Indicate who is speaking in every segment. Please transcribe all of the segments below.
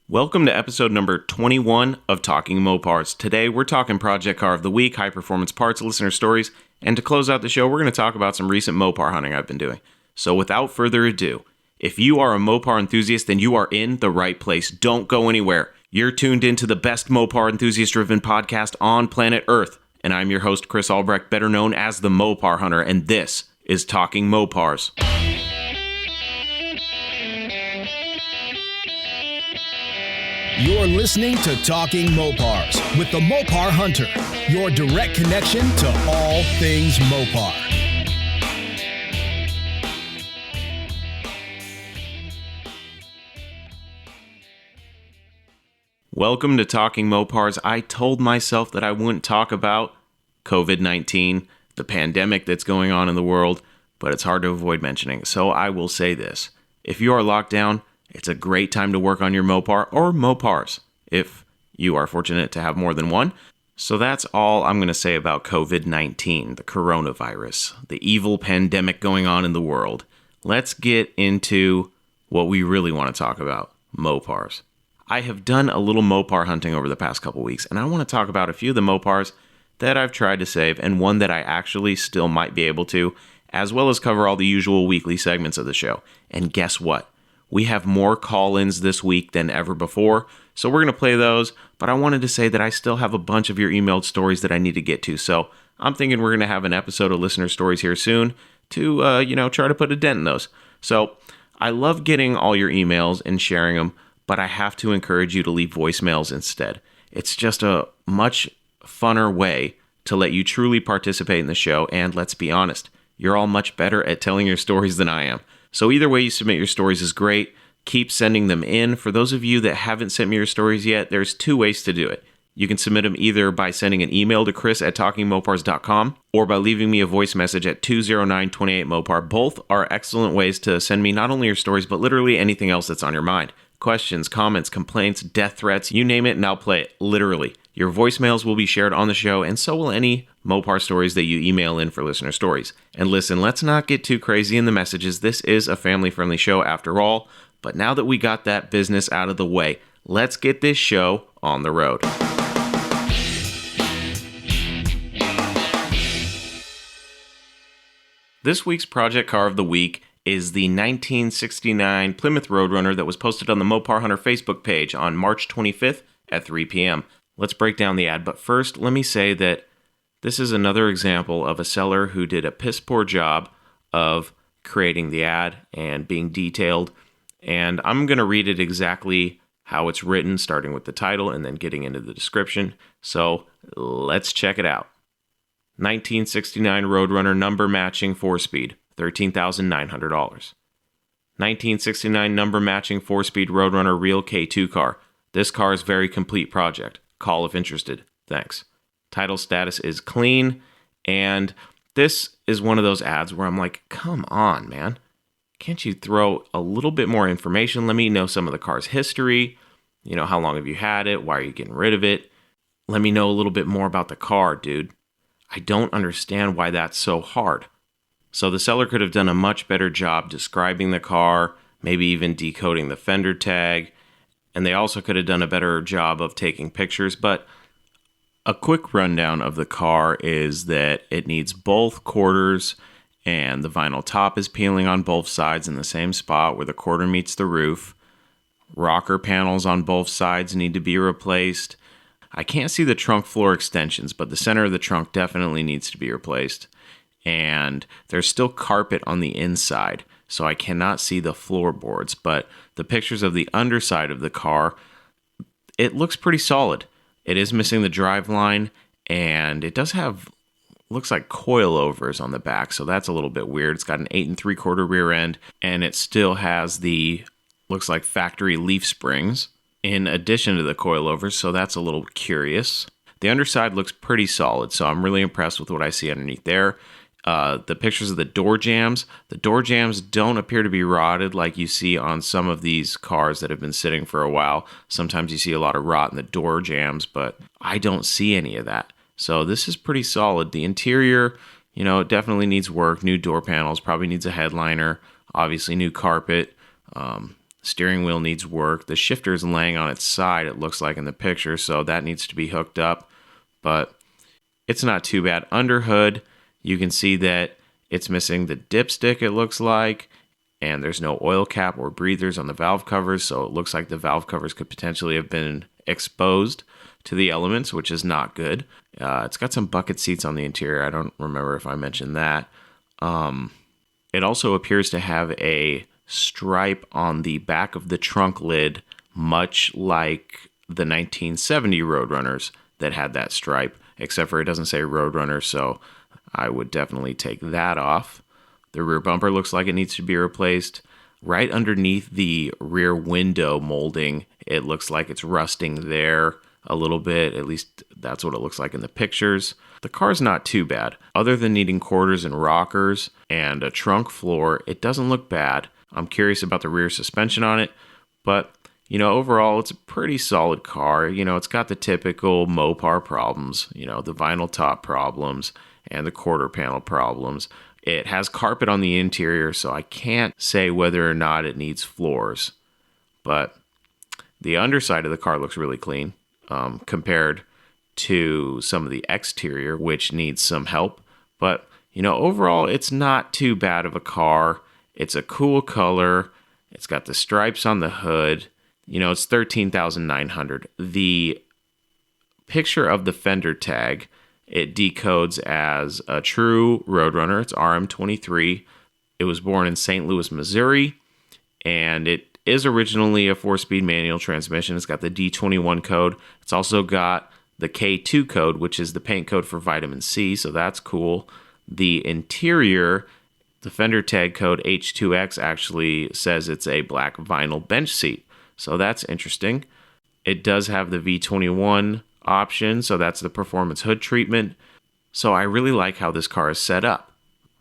Speaker 1: Welcome to episode number 21 of Talking Mopars. Today we're talking Project Car of the Week, high performance parts, listener stories, and to close out the show, we're going to talk about some recent Mopar hunting I've been doing. So without further ado, if you are a Mopar enthusiast, then you are in the right place. Don't go anywhere. You're tuned into the best Mopar enthusiast-driven podcast on planet Earth, and I'm your host, Chris Albrecht, better known as the Mopar Hunter, and this is Talking Mopars.
Speaker 2: You're listening to Talking Mopars with the Mopar Hunter, your direct connection to all things Mopar.
Speaker 1: Welcome to Talking Mopars. I told myself that I wouldn't talk about COVID-19, the pandemic that's going on in the world, but it's hard to avoid mentioning. So I will say this. If you are locked down, it's a great time to work on your Mopar or Mopars, if you are fortunate to have more than one. So that's all I'm going to say about COVID-19, the coronavirus, the evil pandemic going on in the world. Let's get into what we really want to talk about, Mopars. I have done a little Mopar hunting over the past couple weeks, and I want to talk about a few of the Mopars that I've tried to save, and one that I actually still might be able to, as well as cover all the usual weekly segments of the show. And guess what? We have more call-ins this week than ever before, so we're going to play those, but I wanted to say that I still have a bunch of your emailed stories that I need to get to, so I'm thinking we're going to have an episode of listener stories here soon to, try to put a dent in those. So I love getting all your emails and sharing them, but I have to encourage you to leave voicemails instead. It's just a much funner way to let you truly participate in the show, and let's be honest, you're all much better at telling your stories than I am. So either way you submit your stories is great. Keep sending them in. For those of you that haven't sent me your stories yet, there's two ways to do it. You can submit them either by sending an email to chris@talkingmopars.com or by leaving me a voice message at 209-28-MOPAR. Both are excellent ways to send me not only your stories, but literally anything else that's on your mind. Questions, comments, complaints, death threats, you name it, and I'll play it. Literally. Your voicemails will be shared on the show, and so will any Mopar stories that you email in for listener stories. And listen, let's not get too crazy in the messages. This is a family-friendly show after all. But now that we got that business out of the way, let's get this show on the road. This week's Project Car of the Week is the 1969 Plymouth Roadrunner that was posted on the Mopar Hunter Facebook page on March 25th at 3 p.m. Let's break down the ad, but first, let me say that this is another example of a seller who did a piss-poor job of creating the ad and being detailed, and I'm going to read it exactly how it's written, starting with the title and then getting into the description. So let's check it out. 1969 Roadrunner number matching 4-speed, $13,900. 1969 number matching 4-speed Roadrunner real K2 car. This car is very complete project. Call if interested. Thanks. Title status is clean, and this is one of those ads where I'm like, come on, man. Can't you throw a little bit more information? Let me know some of the car's history. How long have you had it? Why are you getting rid of it? Let me know a little bit more about the car, dude. I don't understand why that's so hard. So the seller could have done a much better job describing the car, maybe even decoding the fender tag, and they also could have done a better job of taking pictures. But a quick rundown of the car is that it needs both quarters, and the vinyl top is peeling on both sides in the same spot where the quarter meets the roof. Rocker panels on both sides need to be replaced. I can't see the trunk floor extensions, but the center of the trunk definitely needs to be replaced. And there's still carpet on the inside, so I cannot see the floorboards, but the pictures of the underside of the car, it looks pretty solid. It is missing the driveline, and it does have, looks like coilovers on the back, so that's a little bit weird. It's got an 8 3/4 rear end, and it still has the, looks like factory leaf springs in addition to the coilovers, so that's a little curious. The underside looks pretty solid, so I'm really impressed with what I see underneath there. The pictures of the door jambs don't appear to be rotted like you see on some of these cars that have been sitting for a while. Sometimes you see a lot of rot in the door jambs, but I don't see any of that. So this is pretty solid. The interior, it definitely needs work. New door panels, probably needs a headliner, obviously new carpet. Steering wheel needs work. The shifter is laying on its side, it looks like in the picture, so that needs to be hooked up. But it's not too bad. Under hood, you can see that it's missing the dipstick, it looks like, and there's no oil cap or breathers on the valve covers, so it looks like the valve covers could potentially have been exposed to the elements, which is not good. It's got some bucket seats on the interior. I don't remember if I mentioned that. It also appears to have a stripe on the back of the trunk lid, much like the 1970 Roadrunners that had that stripe, except for it doesn't say Roadrunner, so I would definitely take that off. The rear bumper looks like it needs to be replaced. Right underneath the rear window molding, it looks like it's rusting there a little bit. At least that's what it looks like in the pictures. The car's not too bad. Other than needing quarters and rockers and a trunk floor, it doesn't look bad. I'm curious about the rear suspension on it, but overall, it's a pretty solid car. It's got the typical Mopar problems, the vinyl top problems and the quarter panel problems. It has carpet on the interior, so I can't say whether or not it needs floors. But the underside of the car looks really clean compared to some of the exterior, which needs some help. But, overall, it's not too bad of a car. It's a cool color. It's got the stripes on the hood. It's $13,900. The picture of the fender tag, it decodes as a true Roadrunner. It's RM23. It was born in St. Louis, Missouri, and it is originally a 4-speed manual transmission. It's got the D21 code. It's also got the K2 code, which is the paint code for vitamin C, so that's cool. The interior, the fender tag code H2X actually says it's a black vinyl bench seat, so that's interesting. It does have the V21 option, so that's the performance hood treatment. So I really like how this car is set up.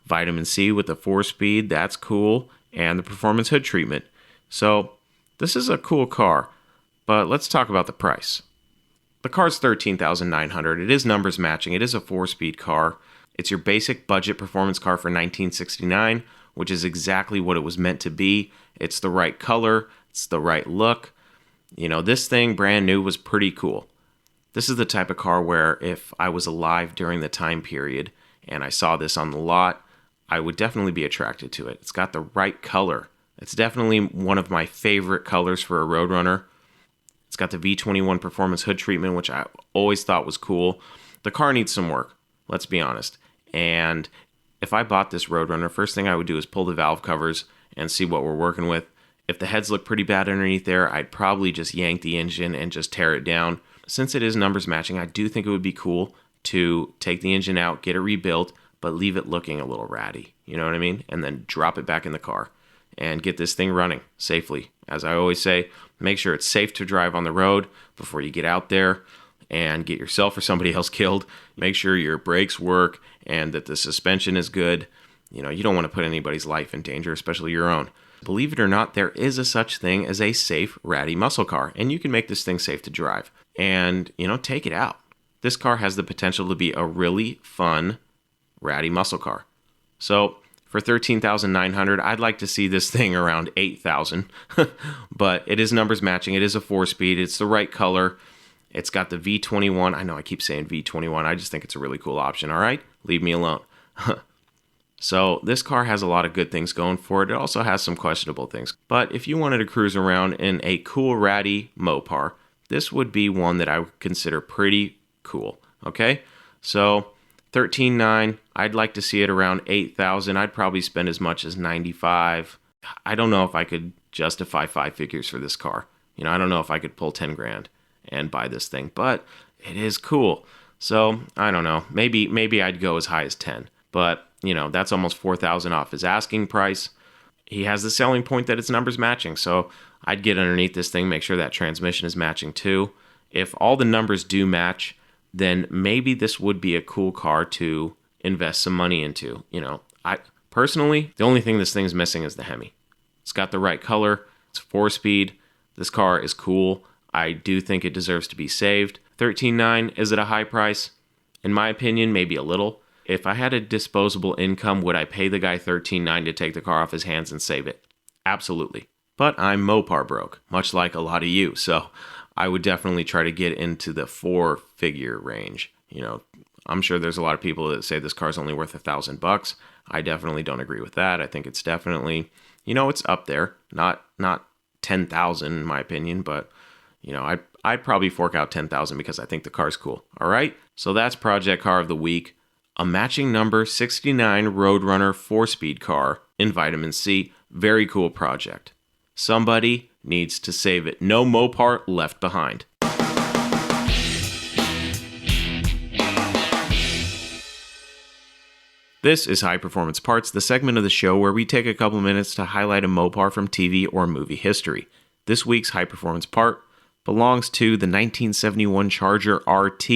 Speaker 1: Vitamin C with the 4-speed, that's cool, and the performance hood treatment. So this is a cool car, but let's talk about the price. The car's $13,900. It is numbers matching. It is a 4-speed car. It's your basic budget performance car for $1969, which is exactly what it was meant to be. It's the right color. It's the right look. This thing, brand new, was pretty cool. This is the type of car where if I was alive during the time period and I saw this on the lot, I would definitely be attracted to it. It's got the right color. It's definitely one of my favorite colors for a Roadrunner. It's got the V21 performance hood treatment, which I always thought was cool. The car needs some work, let's be honest. And if I bought this Roadrunner, first thing I would do is pull the valve covers and see what we're working with. If the heads look pretty bad underneath there, I'd probably just yank the engine and just tear it down. Since it is numbers matching, I do think it would be cool to take the engine out, get it rebuilt, but leave it looking a little ratty. You know what I mean? And then drop it back in the car and get this thing running safely. As I always say, make sure it's safe to drive on the road before you get out there and get yourself or somebody else killed. Make sure your brakes work and that the suspension is good. You don't want to put anybody's life in danger, especially your own. Believe it or not, there is a such thing as a safe, ratty muscle car, and you can make this thing safe to drive. And, take it out. This car has the potential to be a really fun, ratty muscle car. So, for $13,900, I'd like to see this thing around $8,000. But it is numbers matching. It is a 4-speed. It's the right color. It's got the V21. I know I keep saying V21. I just think it's a really cool option, all right? Leave me alone. So this car has a lot of good things going for it. It also has some questionable things. But if you wanted to cruise around in a cool, ratty Mopar, this would be one that I would consider pretty cool, okay? So $13,900, I'd like to see it around $8,000. I'd probably spend as much as $95,000. I don't know if I could justify 5 figures for this car. I don't know if I could pull 10 grand and buy this thing, but it is cool. So I don't know. Maybe I'd go as high as 10, but that's almost $4,000 off his asking price. He has the selling point that it's numbers matching, so I'd get underneath this thing, make sure that transmission is matching too. If all the numbers do match, then maybe this would be a cool car to invest some money into. I personally, the only thing this thing's missing is the Hemi. It's got the right color. It's 4-speed. This car is cool. I do think it deserves to be saved. $13,900, is it a high price? In my opinion, maybe a little. If I had a disposable income, would I pay the guy $13,900 to take the car off his hands and save it? Absolutely. But I'm Mopar broke, much like a lot of you, so I would definitely try to get into the 4-figure range. I'm sure there's a lot of people that say this car's only worth $1,000. I definitely don't agree with that. I think it's definitely, it's up there. Not 10,000 in my opinion, but I'd probably fork out 10,000 because I think the car's cool. All right, so that's Project Car of the Week. A matching number 69 Roadrunner 4-speed car in vitamin C. Very cool project. Somebody needs to save it. No Mopar left behind. This is High Performance Parts, the segment of the show where we take a couple minutes to highlight a Mopar from TV or movie history. This week's High Performance Part belongs to the 1971 Charger RT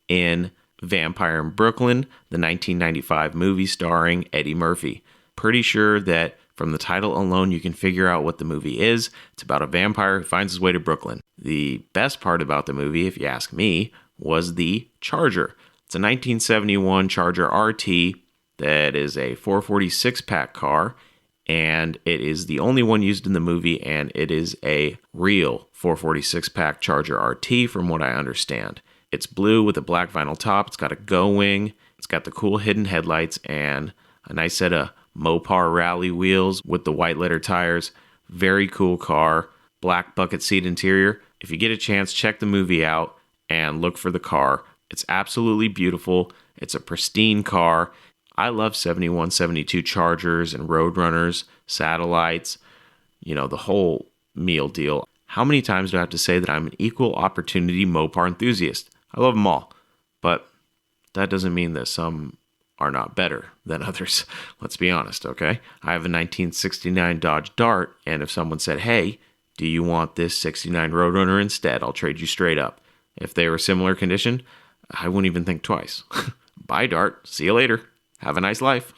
Speaker 1: in Vampire in Brooklyn, the 1995 movie starring Eddie Murphy. Pretty sure that from the title alone you can figure out what the movie is. It's about a vampire who finds his way to Brooklyn. The best part about the movie, if you ask me, was the Charger. It's a 1971 Charger RT that is a 446-pack car, and it is the only one used in the movie, and it is a real 446-pack Charger RT from what I understand. It's blue with a black vinyl top. It's got a Go wing. It's got the cool hidden headlights and a nice set of Mopar rally wheels with the white letter tires. Very cool car. Black bucket seat interior. If you get a chance, check the movie out and look for the car. It's absolutely beautiful. It's a pristine car. I love 71, 72 Chargers and Roadrunners, satellites, the whole meal deal. How many times do I have to say that I'm an equal opportunity Mopar enthusiast? I love them all, but that doesn't mean that some are not better than others. Let's be honest, okay? I have a 1969 Dodge Dart, and if someone said, hey, do you want this 69 Roadrunner instead? I'll trade you straight up. If they were similar condition, I wouldn't even think twice. Bye, Dart. See you later. Have a nice life.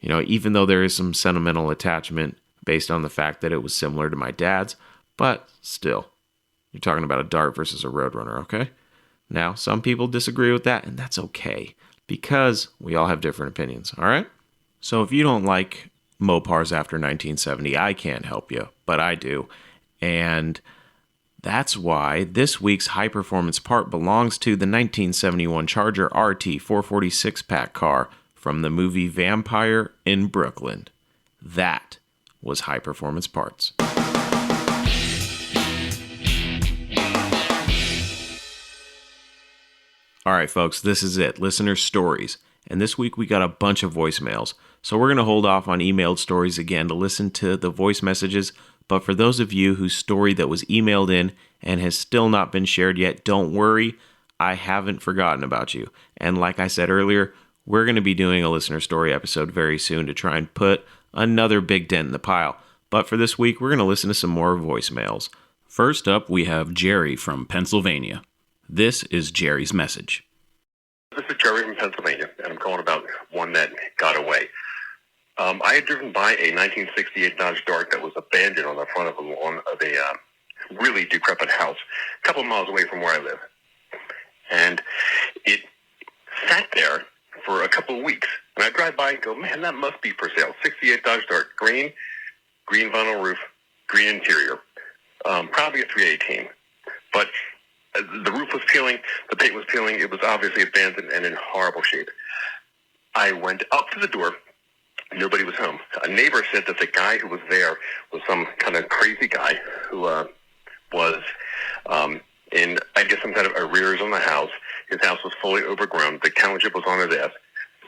Speaker 1: Even though there is some sentimental attachment based on the fact that it was similar to my dad's, but still, you're talking about a Dart versus a Roadrunner, okay? Now, some people disagree with that, and that's okay, because we all have different opinions, all right? So if you don't like Mopars after 1970, I can't help you, but I do. And that's why this week's high performance part belongs to the 1971 Charger RT 446-pack car from the movie Vampire in Brooklyn. That was high performance parts. All right, folks, this is it. Listener stories. And this week we got a bunch of voicemails. So we're going to hold off on emailed stories again to listen to the voice messages. But for those of you whose story that was emailed in and has still not been shared yet, don't worry. I haven't forgotten about you. And like I said earlier, we're going to be doing a listener story episode very soon to try and put another big dent in the pile. But for this week, we're going to listen to some more voicemails. First up, we have Jerry from Pennsylvania. This is Jerry's message.
Speaker 3: This is Jerry from Pennsylvania, and I'm calling about one that got away. I had driven by a 1968 Dodge Dart that was abandoned on the front of the lawn of a really decrepit house a couple of miles away from where I live. And it sat there for a couple of weeks. And I drive by and go, man, that must be for sale. 68 Dodge Dart, green vinyl roof, green interior, probably a 318. But the roof was peeling, the paint was peeling, it was obviously abandoned and in horrible shape. I went up to the door. Nobody was home. A neighbor said that the guy who was there was some kind of crazy guy who was in, I guess, some kind of arrears on the house. His house was fully overgrown. The township was on his ass.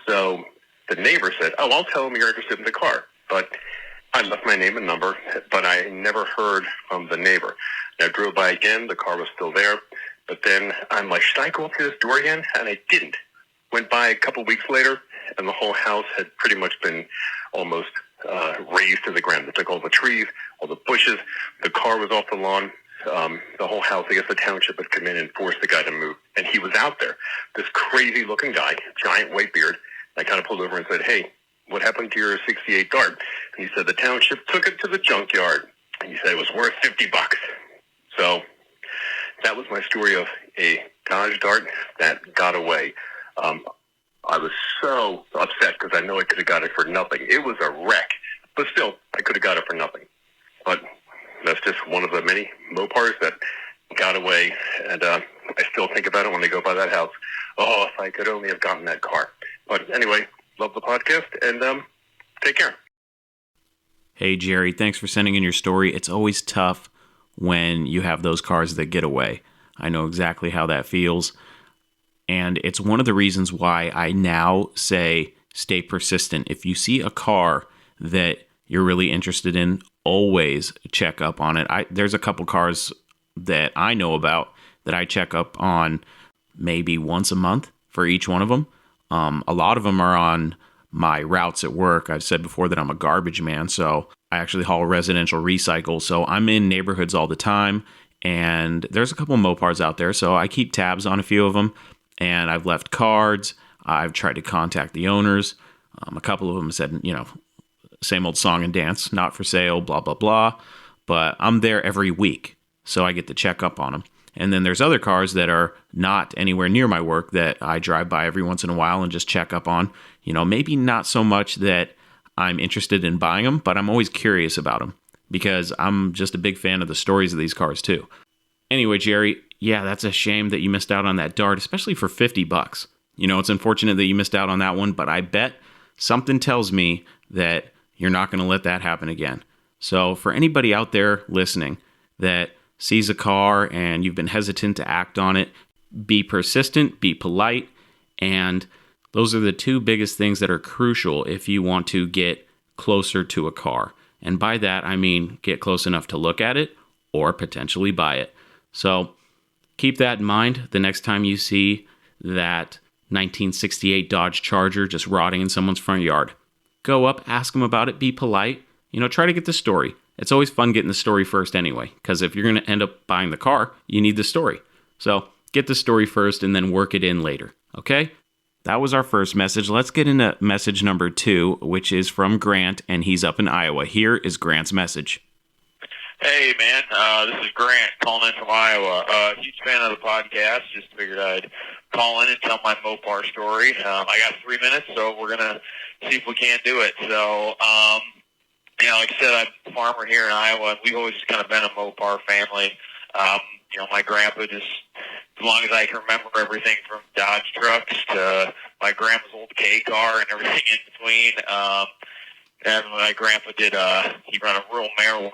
Speaker 3: So the neighbor said, oh, I'll tell him you're interested in the car. But I left my name and number, but I never heard from the neighbor. And I drove by again. The car was still there. But then I'm like, should I go up to this door again? And I didn't. Went by a couple weeks later, and the whole house had pretty much been almost razed to the ground. They took all the trees, all the bushes. The car was off the lawn. The whole house, I guess the township had come in and forced the guy to move. And he was out there, this crazy-looking guy, giant white beard. I kind of pulled over and said, hey, what happened to your 68 Dart? And he said the township took it to the junkyard. And he said it was worth $50. So that was my story of a Dodge Dart that got away. I was so upset because I know I could have got it for nothing. It was a wreck, but still, I could have got it for nothing. But that's just one of the many Mopars that got away, and I still think about it when they go by that house. Oh, if I could only have gotten that car. But anyway, love the podcast, and take care.
Speaker 1: Hey, Jerry, thanks for sending in your story. It's always tough when you have those cars that get away. I know exactly how that feels. And it's one of the reasons why I now say stay persistent. If you see a car that you're really interested in, always check up on it. There's a couple cars that I know about that I check up on maybe once a month for each one of them. A lot of them are on my routes at work. I've said before that I'm a garbage man, so I actually haul residential recycle. So I'm in neighborhoods all the time, and there's a couple Mopars out there, so I keep tabs on a few of them, and I've left cards. I've tried to contact the owners. A couple of them said, same old song and dance, not for sale, blah, blah, blah. But I'm there every week, so I get to check up on them. And then there's other cars that are not anywhere near my work that I drive by every once in a while and just check up on. Maybe not so much that I'm interested in buying them, but I'm always curious about them because I'm just a big fan of the stories of these cars too. Anyway, Jerry, yeah, that's a shame that you missed out on that Dart, especially for $50. It's unfortunate that you missed out on that one, but I bet something tells me that you're not going to let that happen again. So for anybody out there listening that sees a car and you've been hesitant to act on it, be persistent, be polite, and those are the two biggest things that are crucial if you want to get closer to a car. And by that, I mean get close enough to look at it or potentially buy it. So keep that in mind the next time you see that 1968 Dodge Charger just rotting in someone's front yard. Go up, ask them about it, be polite, try to get the story. It's always fun getting the story first anyway, because if you're going to end up buying the car, you need the story. So get the story first and then work it in later, okay? That was our first message. Let's get into message number 2, which is from Grant, and he's up in Iowa. Here is Grant's message.
Speaker 4: Hey, man, this is Grant calling in from Iowa. Huge fan of the podcast. Just figured I'd call in and tell my Mopar story. I got 3 minutes, so we're going to see if we can't do it. So, like I said, I'm a farmer here in Iowa, and we've always just kind of been a Mopar family. My grandpa just, as long as I can remember, everything from Dodge trucks to my grandpa's old K car and everything in between. And my grandpa did, he ran a rural mail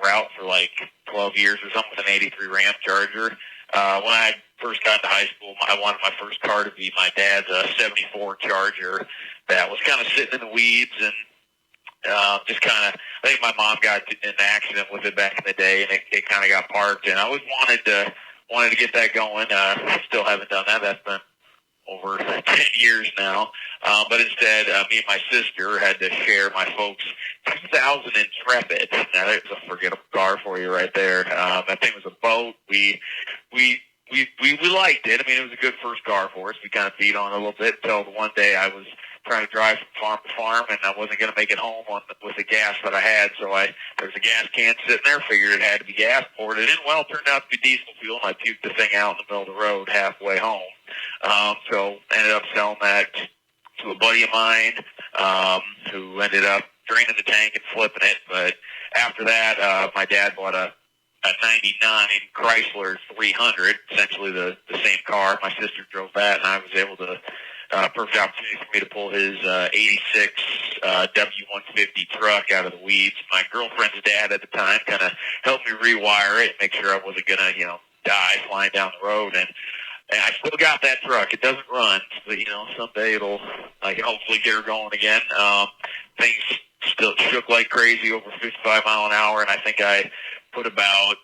Speaker 4: route for like 12 years or something with an 83 Ram Charger. When I first got into high school, I wanted my first car to be my dad's 74 Charger that was kind of sitting in the weeds and just kind of, I think my mom got in an accident with it back in the day, and it kind of got parked. And I always wanted to get that going. Still haven't done that. That's been over 10 years now. But instead, me and my sister had to share my folks' 2000 Intrepid. Now, that's a forgettable car for you right there. That thing was a boat. We liked it. I mean, it was a good first car for us. We kind of beat on it a little bit until one day I was trying to drive from farm to farm, and I wasn't going to make it home with the gas that I had. So there was a gas can sitting there, figured it had to be gas, poured it in. Well, it turned out to be diesel fuel, and I puked the thing out in the middle of the road halfway home. So ended up selling that to a buddy of mine who ended up draining the tank and flipping it. But after that, my dad bought a 99 Chrysler 300, essentially the same car. My sister drove that, and I was able to perfect opportunity for me to pull his 86 W150 truck out of the weeds. My girlfriend's dad at the time kind of helped me rewire it, make sure I wasn't going to, die flying down the road. And I still got that truck. It doesn't run, but, someday I can hopefully get her going again. Things still shook like crazy over 55 mile an hour, and I think I put about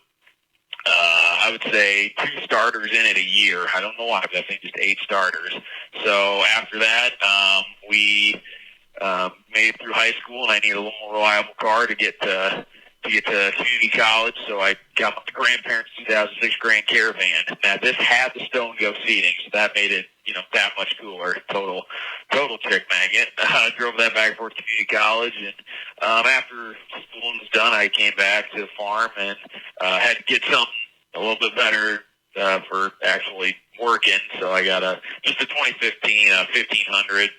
Speaker 4: I would say 2 starters in it a year. I don't know why, but I think just 8 starters. So after that, we made it through high school, and I needed a little more reliable car to get to community college. So I got my grandparents' 2006 Grand Caravan. Now this had the Stone Go seating, so that made it that much cooler. Total chick magnet. Drove that back for community college, and after school was done, I came back to the farm and had to get something a little bit better for actually working. So I got just a 2015 1500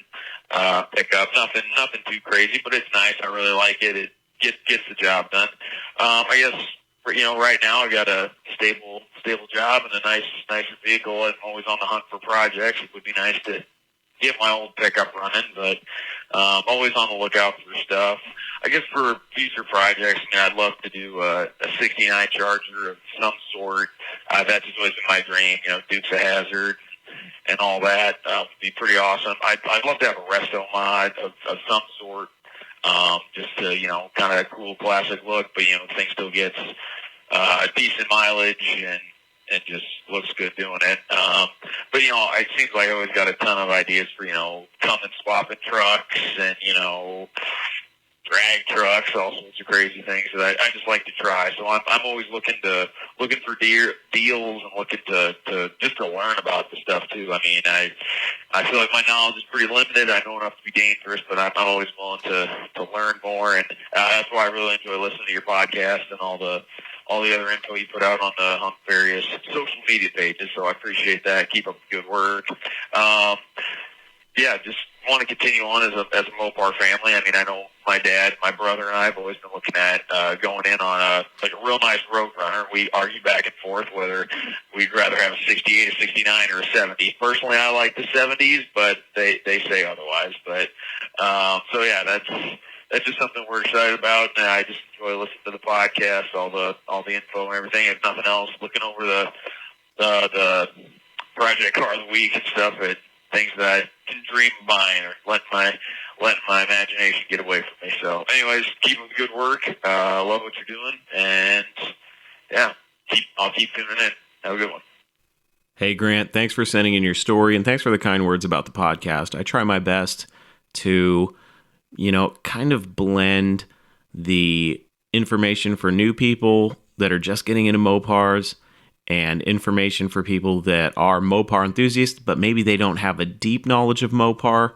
Speaker 4: pickup. Nothing too crazy, but it's nice. I really like it. gets the job done. I guess right now I got a stable job and a nicer vehicle. I'm always on the hunt for projects. It would be nice to get my old pickup running, but always on the lookout for stuff. I guess for future projects, I'd love to do a 69 Charger of some sort. That's just always been my dream, Dukes of Hazzard and all that. Would be pretty awesome. I'd love to have a resto mod of some sort, just to, kind of a cool classic look, but, the thing still gets decent mileage and just looks good doing it. But, it seems like I always got a ton of ideas for, coming swapping trucks and, drag trucks, all sorts of crazy things that I just like to try. So I'm always looking for deals and looking to just to learn about the stuff too. I mean, I feel like my knowledge is pretty limited. I know enough to be dangerous, but I'm always willing to learn more, and that's why I really enjoy listening to your podcast and all the other info you put out on various social media pages. So I appreciate that. Keep up the good work. Just want to continue on as a Mopar family. I mean, I know my dad, my brother, and I have always been looking at going in on a real nice road runner. We argue back and forth whether we'd rather have a 68, a 69, or a 70. Personally, I like the 70s, but they say otherwise. But that's just something we're excited about, and I just enjoy listening to the podcast, all the info and everything. If nothing else, looking over the project car of the week and stuff, at things that I can dream of buying or let my imagination get away from me. So, anyways, keep up the good work. Love what you're doing, and I'll keep tuning in. Have a good one.
Speaker 1: Hey, Grant, thanks for sending in your story, and thanks for the kind words about the podcast. I try my best to kind of blend the information for new people that are just getting into Mopars and information for people that are Mopar enthusiasts, but maybe they don't have a deep knowledge of Mopar.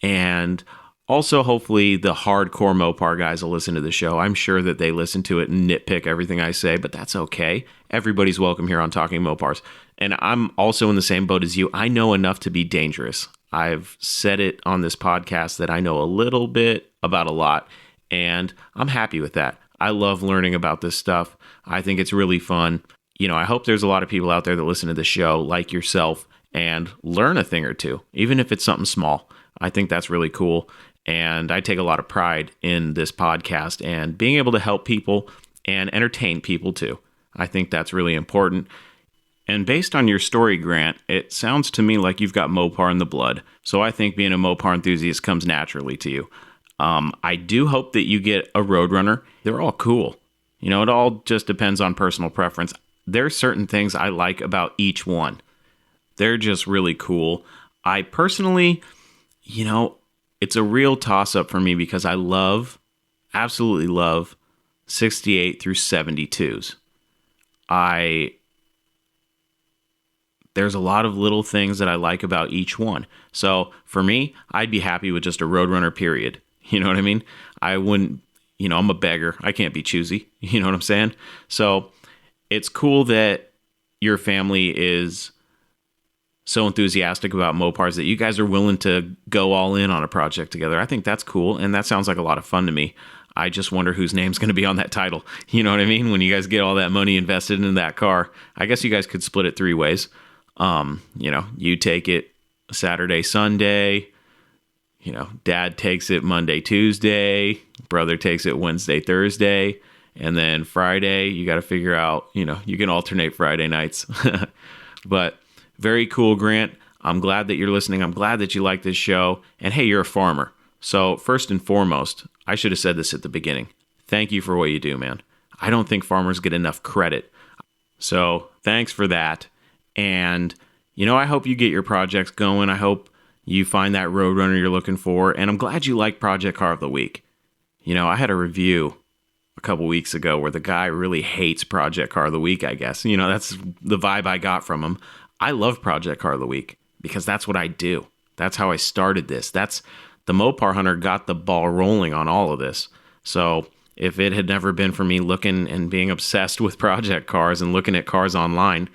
Speaker 1: And also, hopefully, the hardcore Mopar guys will listen to the show. I'm sure that they listen to it and nitpick everything I say, but that's okay. Everybody's welcome here on Talking Mopars. And I'm also in the same boat as you. I know enough to be dangerous. I've said it on this podcast that I know a little bit about a lot, and I'm happy with that. I love learning about this stuff. I think it's really fun. I hope there's a lot of people out there that listen to the show like yourself and learn a thing or two, even if it's something small. I think that's really cool. And I take a lot of pride in this podcast and being able to help people and entertain people too. I think that's really important. And based on your story, Grant, it sounds to me like you've got Mopar in the blood. So I think being a Mopar enthusiast comes naturally to you. I do hope that you get a Roadrunner. They're all cool. It all just depends on personal preference. There's certain things I like about each one. They're just really cool. I personally, it's a real toss-up for me because I absolutely love 68 through 72s. There's a lot of little things that I like about each one. So for me, I'd be happy with just a Roadrunner, period. You know what I mean? I wouldn't, I'm a beggar. I can't be choosy. You know what I'm saying? So it's cool that your family is so enthusiastic about Mopars that you guys are willing to go all in on a project together. I think that's cool, and that sounds like a lot of fun to me. I just wonder whose name's going to be on that title. You know what I mean? When you guys get all that money invested in that car, I guess you guys could split it 3 ways. You take it Saturday, Sunday, dad takes it Monday, Tuesday, brother takes it Wednesday, Thursday, and then Friday, you got to figure out, you can alternate Friday nights. But very cool, Grant. I'm glad that you're listening. I'm glad that you like this show. And hey, you're a farmer. So first and foremost, I should have said this at the beginning. Thank you for what you do, man. I don't think farmers get enough credit. So thanks for that. And, I hope you get your projects going. I hope you find that Roadrunner you're looking for. And I'm glad you like Project Car of the Week. I had a review a couple weeks ago where the guy really hates Project Car of the Week, I guess. That's the vibe I got from him. I love Project Car of the Week because that's what I do. That's how I started this. That's the Mopar Hunter got the ball rolling on all of this. So if it had never been for me looking and being obsessed with project cars and looking at cars online,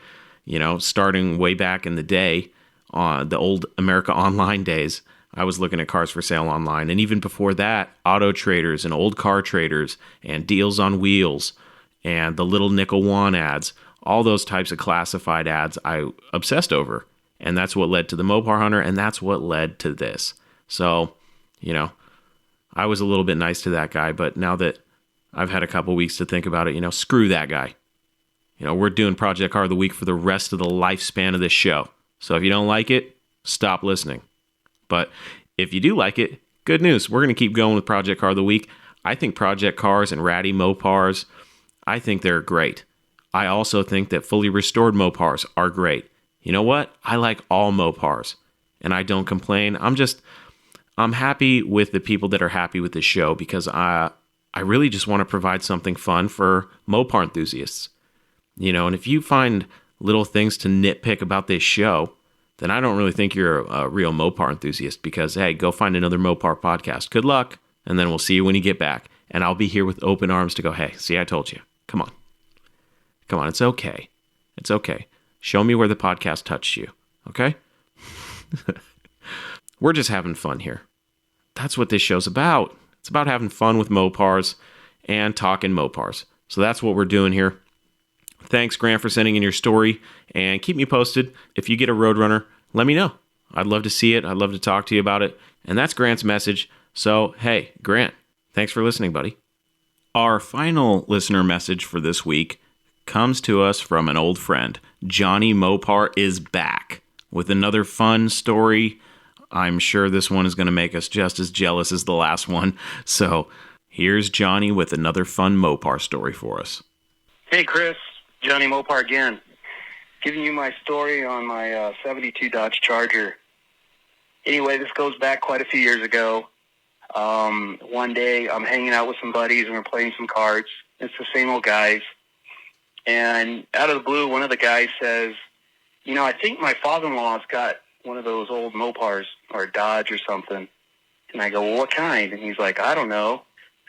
Speaker 1: starting way back in the day, the old America Online days, I was looking at cars for sale online. And even before that, Auto Traders and Old Car Traders and Deals on Wheels and the little nickel one ads, all those types of classified ads I obsessed over. And that's what led to the Mopar Hunter, and that's what led to this. So, I was a little bit nice to that guy, but now that I've had a couple weeks to think about it, screw that guy. We're doing Project Car of the Week for the rest of the lifespan of this show. So if you don't like it, stop listening. But if you do like it, good news. We're going to keep going with Project Car of the Week. I think Project Cars and ratty Mopars, I think they're great. I also think that fully restored Mopars are great. You know what? I like all Mopars, and I don't complain. I'm happy with the people that are happy with this show because I really just want to provide something fun for Mopar enthusiasts. And if you find little things to nitpick about this show, then I don't really think you're a real Mopar enthusiast because, hey, go find another Mopar podcast. Good luck, and then we'll see you when you get back. And I'll be here with open arms to go, hey, see, I told you. Come on. It's okay. It's okay. Show me where the podcast touched you, okay? We're just having fun here. That's what this show's about. It's about having fun with Mopars and talking Mopars. So that's what we're doing here. Thanks, Grant, for sending in your story, and keep me posted. If you get a Roadrunner, let me know. I'd love to see it. I'd love to talk to you about it. And that's Grant's message. So, hey, Grant, thanks for listening, buddy. Our final listener message for this week comes to us from an old friend. Jonny Mopar is back with another fun story. I'm sure this one is going to make us just as jealous as the last one. So, here's Jonny with another fun Mopar story for us.
Speaker 5: Hey, Chris. Jonny Mopar again, giving you my story on my 72 Dodge Charger. Anyway, this goes back quite a few years ago. One day, I'm hanging out with some buddies, and we're playing some cards. It's the same old guys. And out of the blue, one of the guys says, I think my father-in-law's got one of those old Mopars, or a Dodge or something. And I go, well, what kind? And he's like, I don't know.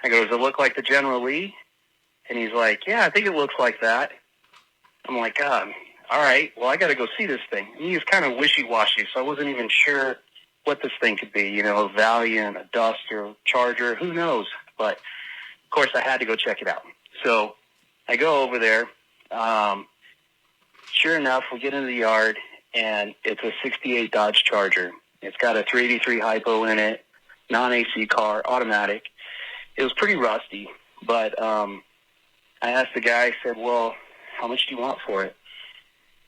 Speaker 5: I go, does it look like the General Lee? And he's like, yeah, I think it looks like that. I'm like, all right, well, I got to go see this thing. And he was kind of wishy-washy, so I wasn't even sure what this thing could be, a Valiant, a Duster, a Charger, who knows? But, of course, I had to go check it out. So I go over there. Sure enough, we get into the yard, and it's a 68 Dodge Charger. It's got a 383 hypo in it, non-AC car, automatic. It was pretty rusty, but I asked the guy, I said, well, how much do you want for it?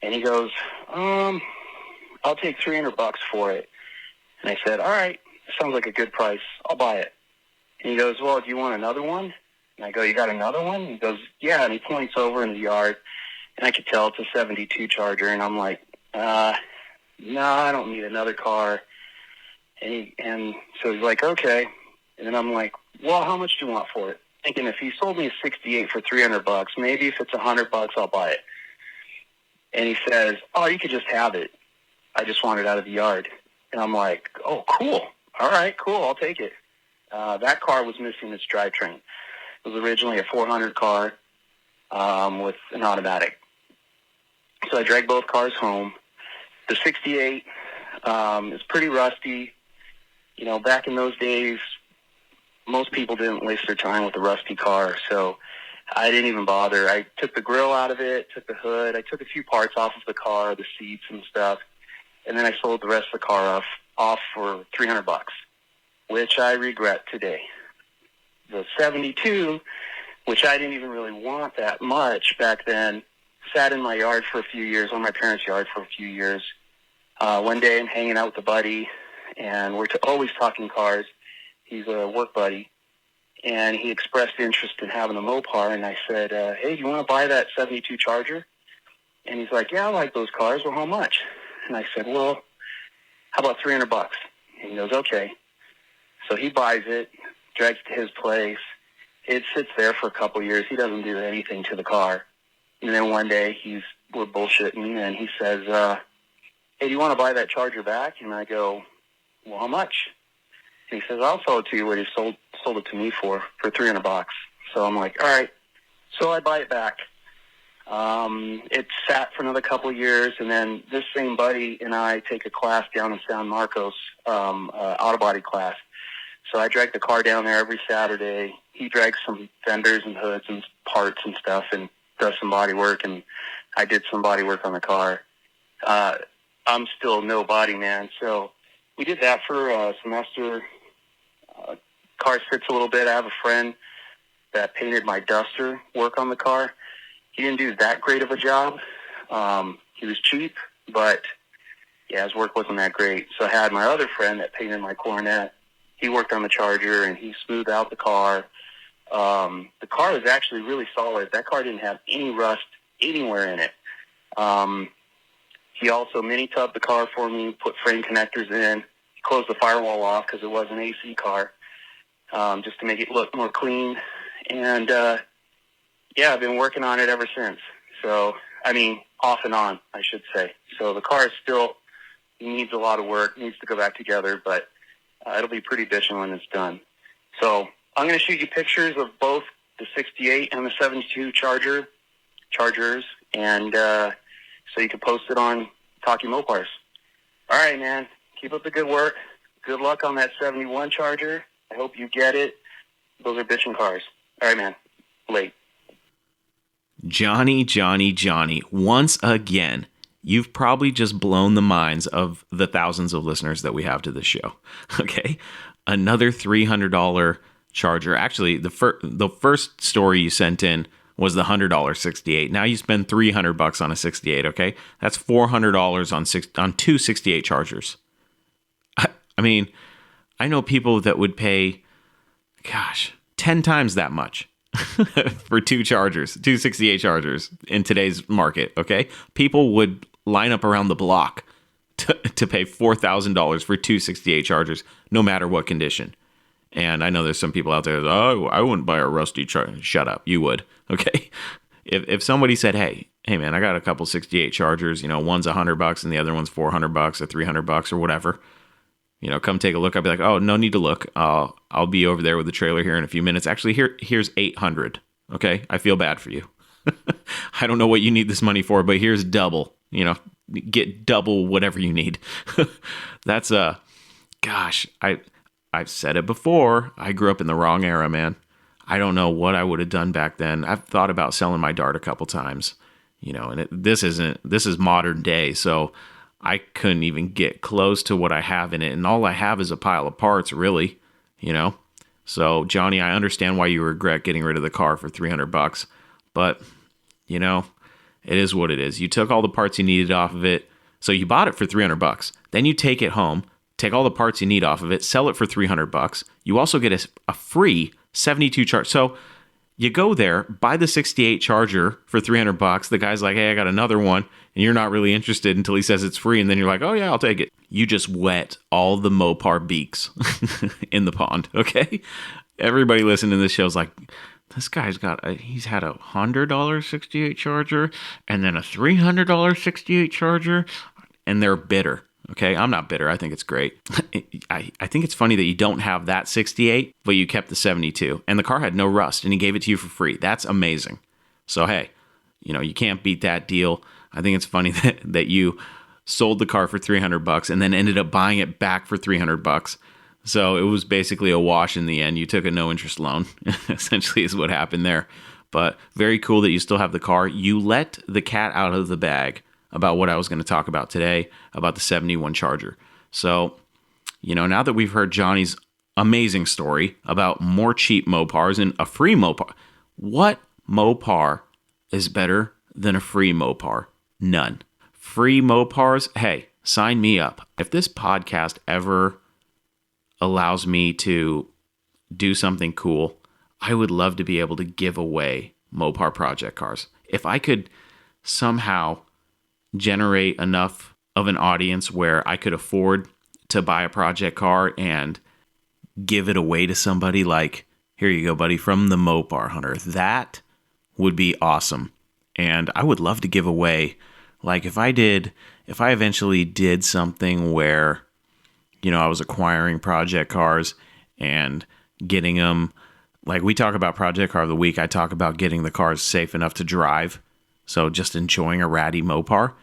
Speaker 5: And he goes, I'll take $300 for it. And I said, all right, sounds like a good price. I'll buy it. And he goes, well, do you want another one? And I go, you got another one? He goes, yeah. And he points over in the yard, and I could tell it's a 72 Charger. And I'm like, no, I don't need another car. And so he's like, okay. And then I'm like, well, how much do you want for it? Thinking if he sold me a 68 for $300, maybe if it's $100, I'll buy it. And he says, oh, you could just have it. I just want it out of the yard. And I'm like, oh, cool. All right, cool. I'll take it. That car was missing its drivetrain. It was originally a 400 car with an automatic. So I dragged both cars home. The 68 is pretty rusty. Back in those days, most people didn't waste their time with a rusty car, so I didn't even bother. I took the grill out of it, took the hood, I took a few parts off of the car, the seats and stuff, and then I sold the rest of the car off for $300, which I regret today. The 72, which I didn't even really want that much back then, sat in my yard for a few years, on my parents' yard for a few years. One day I'm hanging out with a buddy, and we're always talking cars. He's a work buddy, and he expressed interest in having a Mopar, and I said, hey, do you want to buy that 72 Charger? And he's like, yeah, I like those cars. Well, how much? And I said, well, how about $300? And he goes, okay. So he buys it, drags it to his place. It sits there for a couple years. He doesn't do anything to the car. And then one day we're bullshitting, and he says, hey, do you want to buy that Charger back? And I go, well, how much? And he says, I'll sell it to you what he sold it to me for $300. So I'm like, all right. So I buy it back. It sat for another couple of years, and then this same buddy and I take a class down in San Marcos, auto body class. So I drag the car down there every Saturday. He drags some fenders and hoods and parts and stuff and does some body work, and I did some body work on the car. I'm still no body man, so we did that for a semester. Car sits a little bit. I have a friend that painted my duster work on the car. He didn't do that great of a job. He was cheap, but yeah, his work wasn't that great. So I had my other friend that painted my Coronet. He worked on the Charger, and he smoothed out the car. The car was actually really solid. That car didn't have any rust anywhere in it. He also mini-tubbed the car for me, put frame connectors in. He closed the firewall off because it was an AC car, just to make it look more clean. And, yeah, I've been working on it ever since. So, I mean, off and on, I should say. So the car is still needs a lot of work, needs to go back together, but it'll be pretty bitchin' when it's done. So I'm going to shoot you pictures of both the 68 and the 72 Chargers, and so you can post it on Talking Mopars. All right, man. Keep up the good work. Good luck on that 71 Charger. I hope you get it. Those are bitchin' cars. All right, man. Late.
Speaker 1: Jonny. Once again, you've probably just blown the minds of the thousands of listeners that we have to this show. Okay? Another $300 Charger. Actually, the first story you sent in was the $100 68. Now you spend $300 on a 68, okay? That's $400 on two 68 Chargers. I mean, I know people that would pay, 10 times that much for two 68 Chargers in today's market, okay? People would line up around the block to pay $4,000 for two 68 Chargers, no matter what condition. And I know there's some people out there that, oh, I wouldn't buy a rusty Charger. Shut up. You would. Okay. If somebody said, hey man, I got a couple 68 Chargers, one's $100 and the other one's $400 or $300 or whatever, come take a look. I'd be like, oh, no need to look. I'll be over there with the trailer here in a few minutes. Actually, here's $800. Okay. I feel bad for you. I don't know what you need this money for, but here's double, get double whatever you need. That's I've said it before. I grew up in the wrong era, man. I don't know what I would have done back then. I've thought about selling my Dart a couple times, and this is modern day. So I couldn't even get close to what I have in it. And all I have is a pile of parts, really, So Jonny, I understand why you regret getting rid of the car for $300, but it is what it is. You took all the parts you needed off of it. So you bought it for $300. Then you take it home, take all the parts you need off of it, sell it for $300. You also get a free 72 Charger. So you go there, buy the 68 Charger for $300. The guy's like, hey, I got another one. And you're not really interested until he says it's free. And then you're like, oh yeah, I'll take it. You just wet all the Mopar beaks in the pond. Okay. Everybody listening to this show is like, this guy's he's had a $100 68 Charger and then a $300 68 Charger, and they're bitter. Okay, I'm not bitter. I think it's great. I think it's funny that you don't have that 68, but you kept the 72. And the car had no rust, and he gave it to you for free. That's amazing. So, hey, you can't beat that deal. I think it's funny that you sold the car for $300 and then ended up buying it back for $300. So it was basically a wash in the end. You took a no-interest loan, essentially is what happened there. But very cool that you still have the car. You let the cat out of the bag about what I was going to talk about today, about the 71 Charger. So, now that we've heard Jonny's amazing story about more cheap Mopars and a free Mopar, what Mopar is better than a free Mopar? None. Free Mopars, hey, sign me up. If this podcast ever allows me to do something cool, I would love to be able to give away Mopar project cars. If I could somehow generate enough of an audience where I could afford to buy a project car and give it away to somebody, like, here you go, buddy, from the Mopar Hunter. That would be awesome. And I would love to give away, like, if I eventually did something where, I was acquiring project cars and getting them, like we talk about project car of the week, I talk about getting the cars safe enough to drive. So just enjoying a ratty Mopar.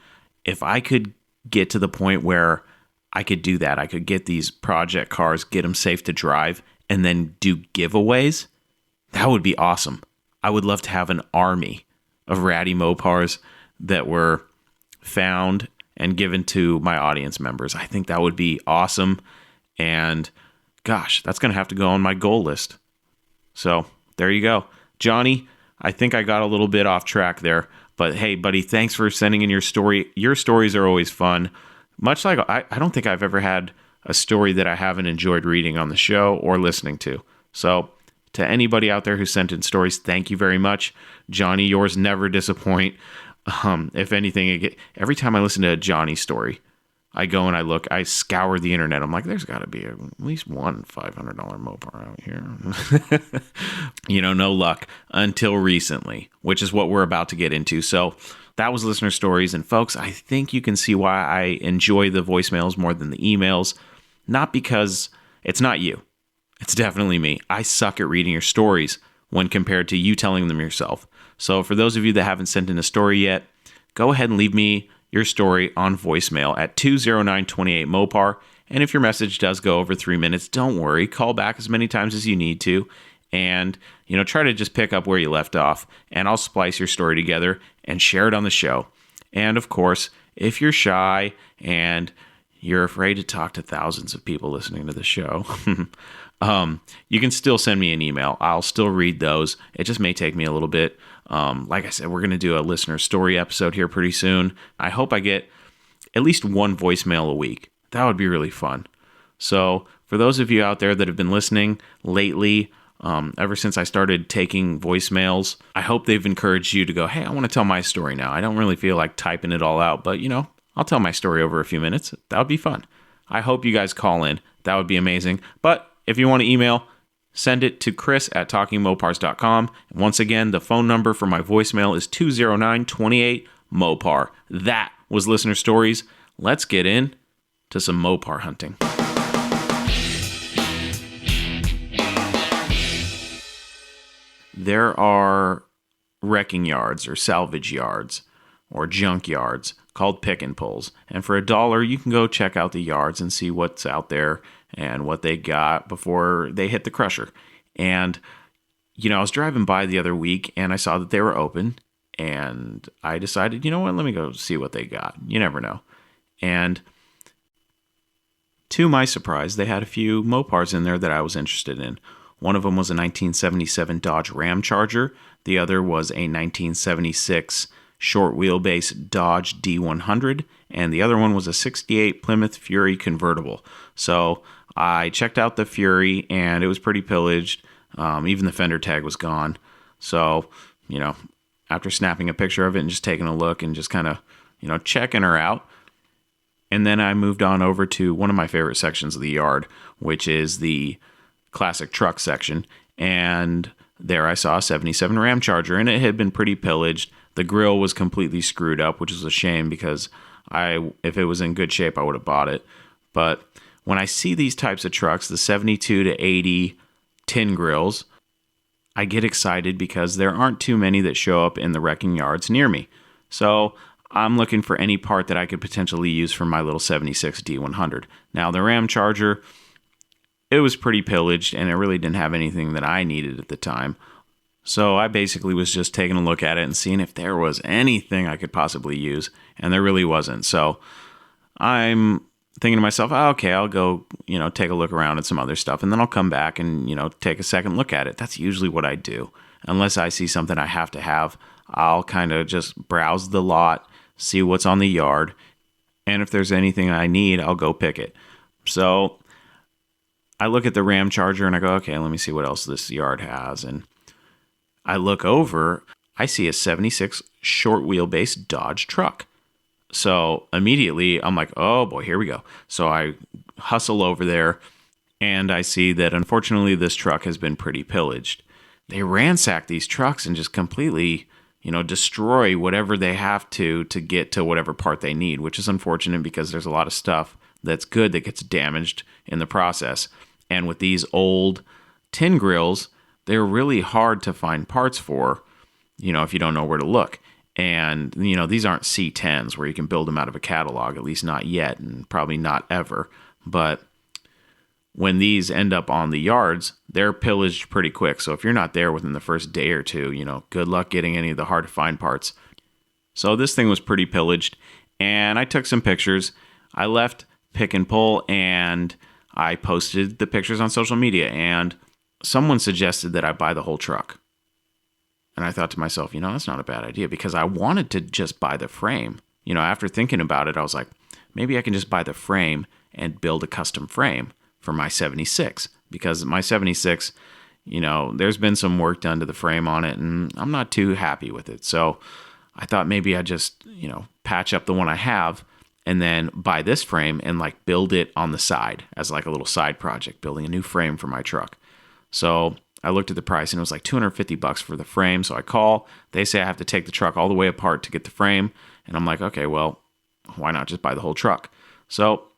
Speaker 1: If I could get to the point where I could do that, I could get these project cars, get them safe to drive, and then do giveaways, that would be awesome. I would love to have an army of ratty Mopars that were found and given to my audience members. I think that would be awesome. And gosh, that's going to have to go on my goal list. So there you go. Jonny, I think I got a little bit off track there. But hey, buddy, thanks for sending in your story. Your stories are always fun. Much like I don't think I've ever had a story that I haven't enjoyed reading on the show or listening to. So to anybody out there who sent in stories, thank you very much. Jonny, yours never disappoint. If anything, every time I listen to a Jonny story, I go and I look, I scour the internet. I'm like, there's got to be at least one $500 Mopar out here. No luck until recently, which is what we're about to get into. So that was listener stories. And folks, I think you can see why I enjoy the voicemails more than the emails. Not because it's not you. It's definitely me. I suck at reading your stories when compared to you telling them yourself. So for those of you that haven't sent in a story yet, go ahead and leave me your story on voicemail at 20928-MOPAR. And if your message does go over 3 minutes, don't worry. Call back as many times as you need to. And, try to just pick up where you left off. And I'll splice your story together and share it on the show. And of course, if you're shy and you're afraid to talk to thousands of people listening to the show, you can still send me an email. I'll still read those. It just may take me a little bit. Like I said, we're going to do a listener story episode here pretty soon. I hope I get at least one voicemail a week. That would be really fun. So for those of you out there that have been listening lately, ever since I started taking voicemails, I hope they've encouraged you to go, hey, I want to tell my story now. I don't really feel like typing it all out, but I'll tell my story over a few minutes. That would be fun. I hope you guys call in. That would be amazing. But if you want to email, send it to chris@talkingmopars.com. And once again, the phone number for my voicemail is 20928-MOPAR. That was listener stories. Let's get in to some Mopar hunting. There are wrecking yards or salvage yards or junk yards called pick and pulls. And for $1, you can go check out the yards and see what's out there and what they got before they hit the crusher. And, I was driving by the other week and I saw that they were open and I decided, let me go see what they got. You never know. And to my surprise, they had a few Mopars in there that I was interested in. One of them was a 1977 Dodge Ram Charger. The other was a 1976 short wheelbase Dodge D100. And the other one was a 68 Plymouth Fury convertible. So I checked out the Fury and it was pretty pillaged. Even the fender tag was gone. So, after snapping a picture of it and just taking a look and just kind of, checking her out. And then I moved on over to one of my favorite sections of the yard, which is the classic truck section. And there I saw a 77 Ram Charger and it had been pretty pillaged. The grill was completely screwed up, which was a shame because if it was in good shape, I would have bought it. But when I see these types of trucks, the 72 to 80 tin grills, I get excited because there aren't too many that show up in the wrecking yards near me. So I'm looking for any part that I could potentially use for my little 76 D100. Now, the Ram Charger, it was pretty pillaged and it really didn't have anything that I needed at the time. So I basically was just taking a look at it and seeing if there was anything I could possibly use, and there really wasn't. So I'm thinking to myself, okay, I'll go, take a look around at some other stuff, and then I'll come back and, take a second look at it. That's usually what I do. Unless I see something I have to have, I'll kind of just browse the lot, see what's on the yard, and if there's anything I need, I'll go pick it. So I look at the Ram Charger and I go, okay, let me see what else this yard has. And I look over, I see a 76 short wheelbase Dodge truck. So immediately I'm like, oh boy, here we go. So I hustle over there and I see that unfortunately this truck has been pretty pillaged. They ransack these trucks and just completely, destroy whatever they have to get to whatever part they need, which is unfortunate because there's a lot of stuff that's good that gets damaged in the process. And with these old tin grills, they're really hard to find parts for, if you don't know where to look. And, these aren't C10s where you can build them out of a catalog, at least not yet, and probably not ever. But when these end up on the yards, they're pillaged pretty quick. So if you're not there within the first day or two, good luck getting any of the hard to find parts. So this thing was pretty pillaged, and I took some pictures. I left Pick and Pull, and I posted the pictures on social media, and someone suggested that I buy the whole truck. And I thought to myself, that's not a bad idea, because I wanted to just buy the frame. After thinking about it, I was like, maybe I can just buy the frame and build a custom frame for my 76, because my 76, there's been some work done to the frame on it, and I'm not too happy with it. So I thought maybe I'd just, patch up the one I have and then buy this frame and like build it on the side as like a little side project, building a new frame for my truck. So I looked at the price and it was like $250 for the frame. So I call, they say I have to take the truck all the way apart to get the frame. And I'm like, okay, well, why not just buy the whole truck? So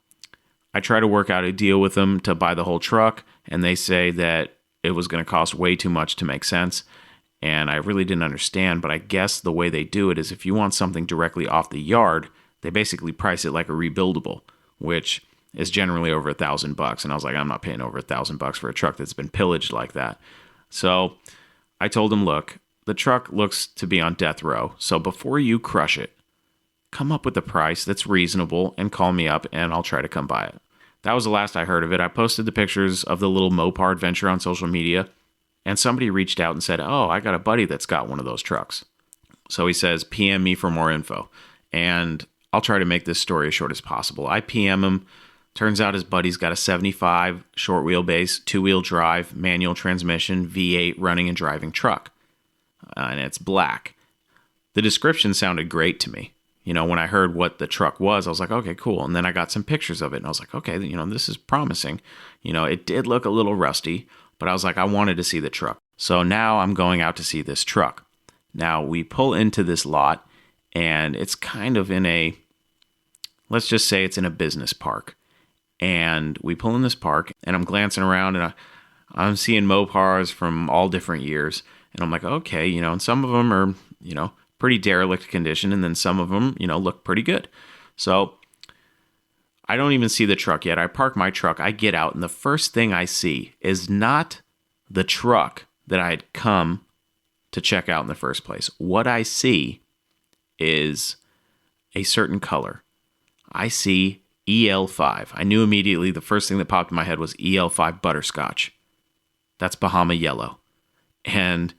Speaker 1: I try to work out a deal with them to buy the whole truck. And they say that it was going to cost way too much to make sense. And I really didn't understand, but I guess the way they do it is if you want something directly off the yard, they basically price it like a rebuildable, which is generally over $1,000. And I was like, I'm not paying over $1,000 for a truck that's been pillaged like that. So I told him, look, the truck looks to be on death row. So before you crush it, come up with a price that's reasonable and call me up and I'll try to come buy it. That was the last I heard of it. I posted the pictures of the little Mopar adventure on social media, and somebody reached out and said, oh, I got a buddy that's got one of those trucks. So he says, PM me for more info. And I'll try to make this story as short as possible. I PM him. Turns out his buddy's got a 75 short wheelbase, 2-wheel drive, manual transmission, V8 running and driving truck. And it's black. The description sounded great to me. When I heard what the truck was, I was like, okay, cool. And then I got some pictures of it and I was like, okay, this is promising. It did look a little rusty, but I was like, I wanted to see the truck. So now I'm going out to see this truck. Now we pull into this lot and it's kind of in let's just say it's in a business park. And we pull in this park and I'm glancing around and I'm seeing Mopars from all different years. And I'm like, okay, and some of them are, pretty derelict condition. And then some of them, look pretty good. So I don't even see the truck yet. I park my truck. I get out and the first thing I see is not the truck that I had come to check out in the first place. What I see is a certain color. I see EL5. I knew immediately the first thing that popped in my head was EL5 butterscotch. That's Bahama yellow. And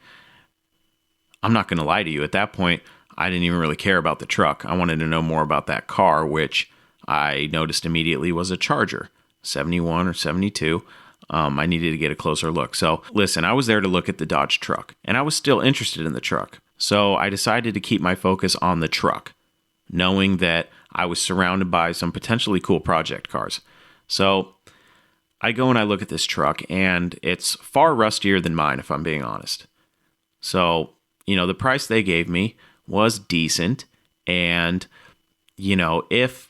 Speaker 1: I'm not going to lie to you. At that point, I didn't even really care about the truck. I wanted to know more about that car, which I noticed immediately was a Charger, 71 or 72. I needed to get a closer look. So listen, I was there to look at the Dodge truck, and I was still interested in the truck. So I decided to keep my focus on the truck, knowing that I was surrounded by some potentially cool project cars. So I go and I look at this truck, and it's far rustier than mine, if I'm being honest. So, the price they gave me was decent. And, if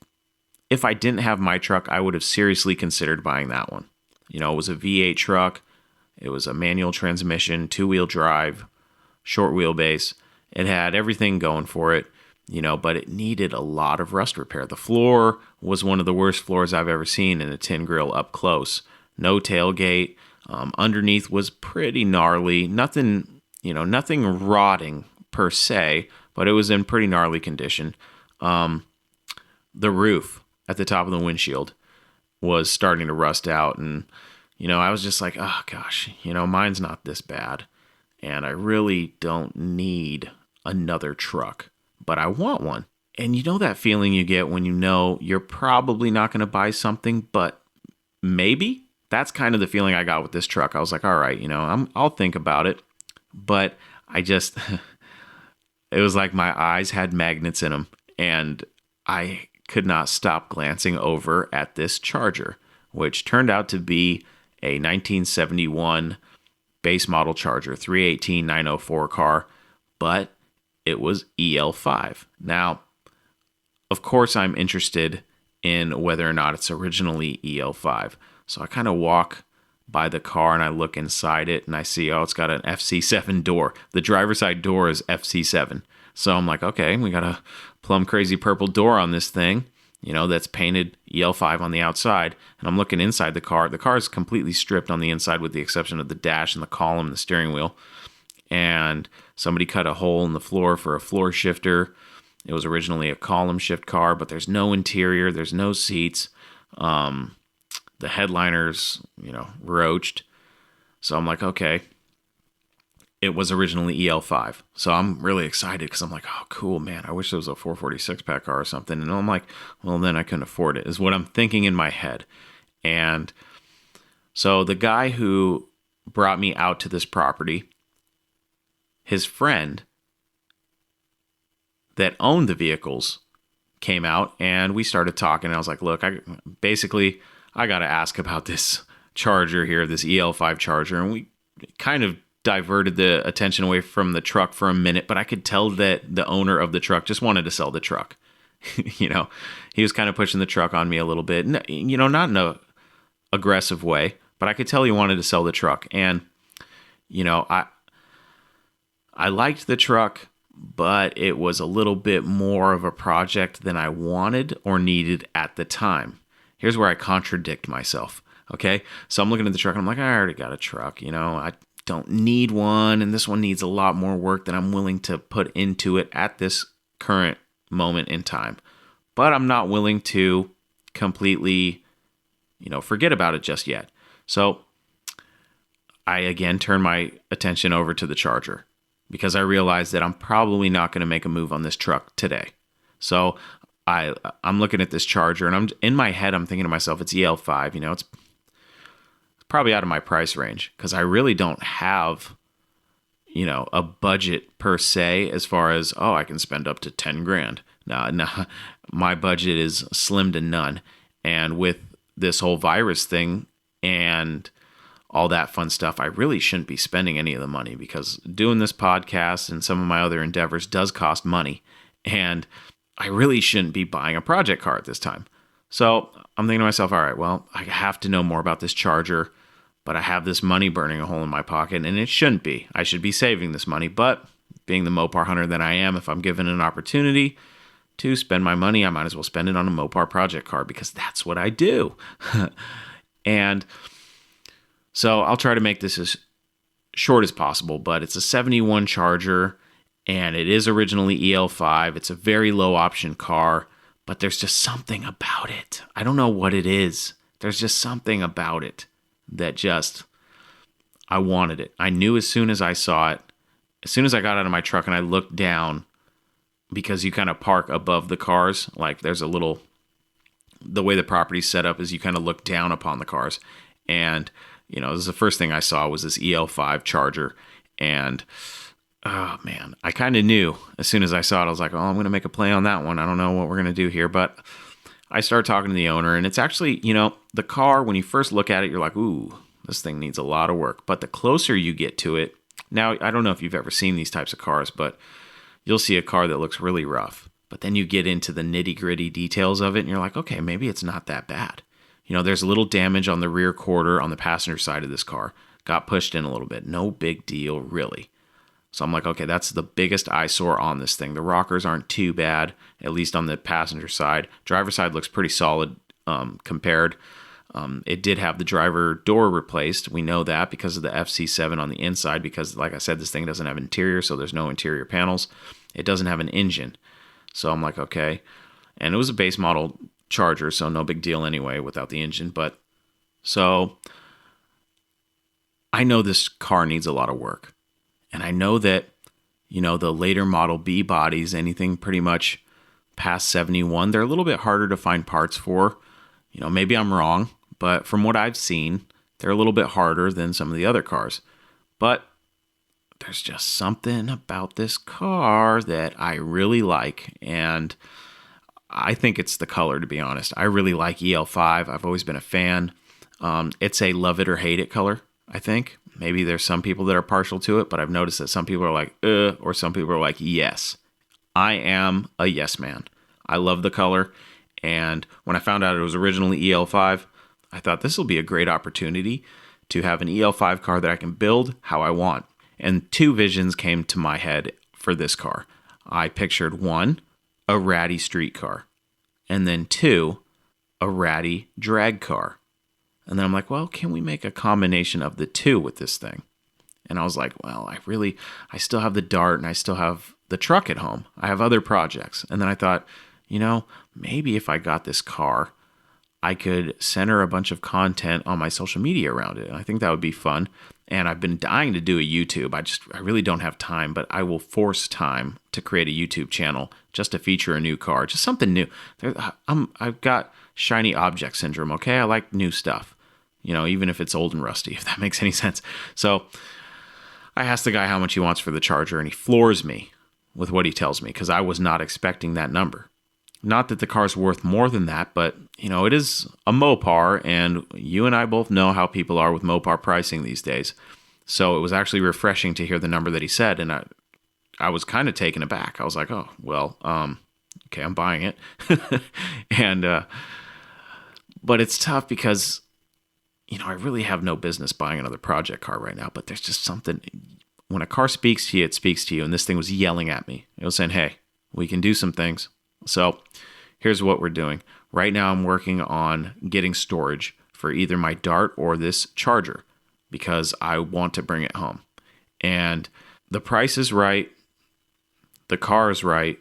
Speaker 1: I didn't have my truck, I would have seriously considered buying that one. It was a V8 truck. It was a manual transmission, 2-wheel drive, short wheelbase. It had everything going for it, but it needed a lot of rust repair. The floor was one of the worst floors I've ever seen in a tin grill up close. No tailgate. Underneath was pretty gnarly. Nothing rotting per se, but it was in pretty gnarly condition. The roof at the top of the windshield was starting to rust out, and I was just like, oh gosh, mine's not this bad, and I really don't need another truck, but I want one. And that feeling you get when you're probably not going to buy something, but maybe? That's kind of the feeling I got with this truck. I was like, all right, I'll think about it. But I just, it was like my eyes had magnets in them, and I could not stop glancing over at this Charger, which turned out to be a 1971 base model Charger, 318 904 car, but it was EL5. Now, of course, I'm interested in whether or not it's originally EL5. So I kind of walk by the car and I look inside it and I see, it's got an FC7 door. The driver's side door is FC7. So I'm like, okay, we got a plum crazy purple door on this thing, that's painted EL5 on the outside. And I'm looking inside the car. The car is completely stripped on the inside with the exception of the dash and the column and the steering wheel. And somebody cut a hole in the floor for a floor shifter. It was originally a column shift car, but there's no interior. There's no seats. The headliner's, roached. So I'm like, okay. It was originally EL5. So I'm really excited because I'm like, oh, cool, man. I wish there was a 446 pack car or something. And I'm like, well, then I couldn't afford it, is what I'm thinking in my head. And so the guy who brought me out to this property, his friend that owned the vehicles came out and we started talking. And I was like, look, I got to ask about this Charger here, this EL5 Charger. And we kind of diverted the attention away from the truck for a minute, but I could tell that the owner of the truck just wanted to sell the truck. He was kind of pushing the truck on me a little bit, not in a aggressive way, but I could tell he wanted to sell the truck. And, I liked the truck, but it was a little bit more of a project than I wanted or needed at the time. Here's where I contradict myself. Okay. So I'm looking at the truck and I'm like, I already got a truck, I don't need one, and this one needs a lot more work than I'm willing to put into it at this current moment in time. But I'm not willing to completely, forget about it just yet. So I again turn my attention over to the Charger because I realized that I'm probably not going to make a move on this truck today. So I'm looking at this Charger, and I'm in my head, I'm thinking to myself, it's EL5, it's probably out of my price range because I really don't have, a budget per se as far as, I can spend up to 10 grand. No, my budget is slim to none. And with this whole virus thing and all that fun stuff, I really shouldn't be spending any of the money because doing this podcast and some of my other endeavors does cost money. And I really shouldn't be buying a project car at this time. So I'm thinking to myself, all right, well, I have to know more about this Charger. But I have this money burning a hole in my pocket, and it shouldn't be. I should be saving this money. But being the Mopar hunter that I am, if I'm given an opportunity to spend my money, I might as well spend it on a Mopar project car because that's what I do. And so I'll try to make this as short as possible, but it's a 71 Charger, and it is originally EL5. It's a very low option car, but there's just something about it. I don't know what it is. There's just something about it that I wanted it. I knew as soon as I saw it, as soon as I got out of my truck and I looked down, because you kind of park above the cars, like there's the way the property's set up is you kind of look down upon the cars. And, this is the first thing I saw was this EL5 Charger. And, oh man, I kind of knew as soon as I saw it, I was like, I'm going to make a play on that one. I don't know what we're going to do here, but I started talking to the owner, and it's actually, the car, when you first look at it, you're like, ooh, this thing needs a lot of work. But the closer you get to it, now, I don't know if you've ever seen these types of cars, but you'll see a car that looks really rough. But then you get into the nitty-gritty details of it, and you're like, okay, maybe it's not that bad. There's a little damage on the rear quarter on the passenger side of this car. Got pushed in a little bit. No big deal, really. So I'm like, okay, that's the biggest eyesore on this thing. The rockers aren't too bad, at least on the passenger side. Driver side looks pretty solid compared. It did have the driver door replaced. We know that because of the FC7 on the inside because, like I said, this thing doesn't have interior, so there's no interior panels. It doesn't have an engine. So I'm like, okay. And it was a base model Charger, so no big deal anyway without the engine. But so I know this car needs a lot of work. And I know that, the later Model B bodies, anything pretty much past 71, they're a little bit harder to find parts for. Maybe I'm wrong, but from what I've seen, they're a little bit harder than some of the other cars. But there's just something about this car that I really like. And I think it's the color, to be honest. I really like EL5. I've always been a fan. It's a love it or hate it color, I think. Maybe there's some people that are partial to it, but I've noticed that some people are like, or some people are like, yes. I am a yes man. I love the color. And when I found out it was originally EL5, I thought this will be a great opportunity to have an EL5 car that I can build how I want. And two visions came to my head for this car. I pictured 1, a ratty street car, and then 2, a ratty drag car. And then I'm like, well, can we make a combination of the 2 with this thing? And I was like, well, I still have the Dart and I still have the truck at home. I have other projects. And then I thought, maybe if I got this car, I could center a bunch of content on my social media around it. And I think that would be fun. And I've been dying to do a YouTube. I really don't have time, but I will force time to create a YouTube channel just to feature a new car, just something new. I've got shiny object syndrome, okay? I like new stuff, even if it's old and rusty, if that makes any sense. So I asked the guy how much he wants for the Charger, and he floors me with what he tells me because I was not expecting that number. Not that the car's worth more than that, but, it is a Mopar, and you and I both know how people are with Mopar pricing these days. So it was actually refreshing to hear the number that he said, and I was kind of taken aback. I was like, oh, well, okay, I'm buying it. But it's tough because, I really have no business buying another project car right now, but there's just something, when a car speaks to you, it speaks to you, and this thing was yelling at me. It was saying, hey, we can do some things. So here's what we're doing. Right now I'm working on getting storage for either my Dart or this Charger because I want to bring it home. And the price is right. The car is right.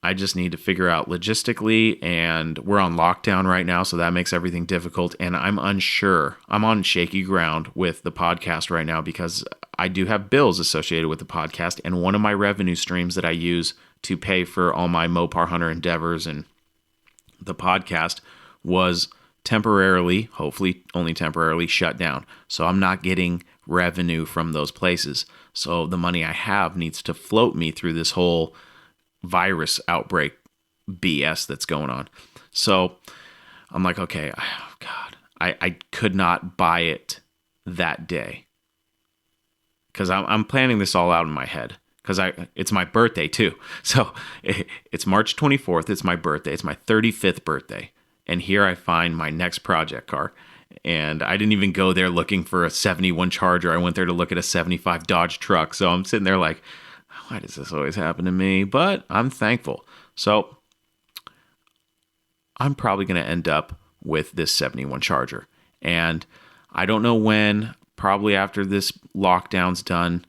Speaker 1: I just need to figure out logistically, and we're on lockdown right now, so that makes everything difficult. And I'm unsure. I'm on shaky ground with the podcast right now because I do have bills associated with the podcast, and one of my revenue streams that I use to pay for all my Mopar Hunter endeavors and the podcast was temporarily, hopefully only temporarily, shut down. So I'm not getting revenue from those places. So the money I have needs to float me through this whole virus outbreak BS that's going on. So I'm like, okay, oh God, I could not buy it that day because I'm planning this all out in my head. Because it's my birthday too. So it's March 24th. It's my birthday. It's my 35th birthday. And here I find my next project car. And I didn't even go there looking for a 71 Charger. I went there to look at a 75 Dodge truck. So I'm sitting there like, why does this always happen to me? But I'm thankful. So I'm probably going to end up with this 71 Charger. And I don't know when, probably after this lockdown's done.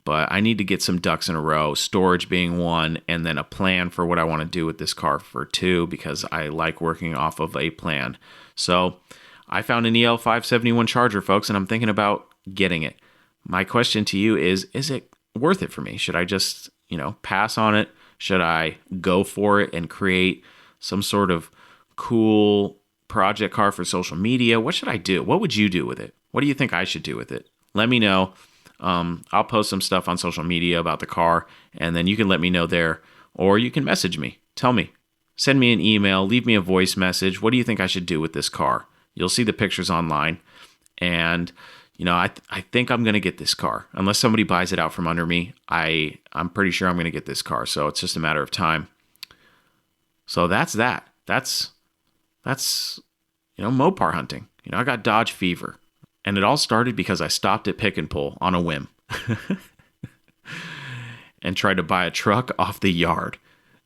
Speaker 1: But I need to get some ducks in a row, storage being 1, and then a plan for what I want to do with this car for 2, because I like working off of a plan. So I found an EL571 Charger, folks, and I'm thinking about getting it. My question to you is it worth it for me? Should I just, pass on it? Should I go for it and create some sort of cool project car for social media? What should I do? What would you do with it? What do you think I should do with it? Let me know. I'll post some stuff on social media about the car, and then you can let me know there, or you can message me. Tell me. Send me an email. Leave me a voice message. What do you think I should do with this car? You'll see the pictures online, and I think I'm going to get this car. Unless somebody buys it out from under me, I'm pretty sure I'm going to get this car, so it's just a matter of time. So that's that. That's Mopar hunting. I got Dodge fever. And it all started because I stopped at Pick and Pull on a whim and tried to buy a truck off the yard.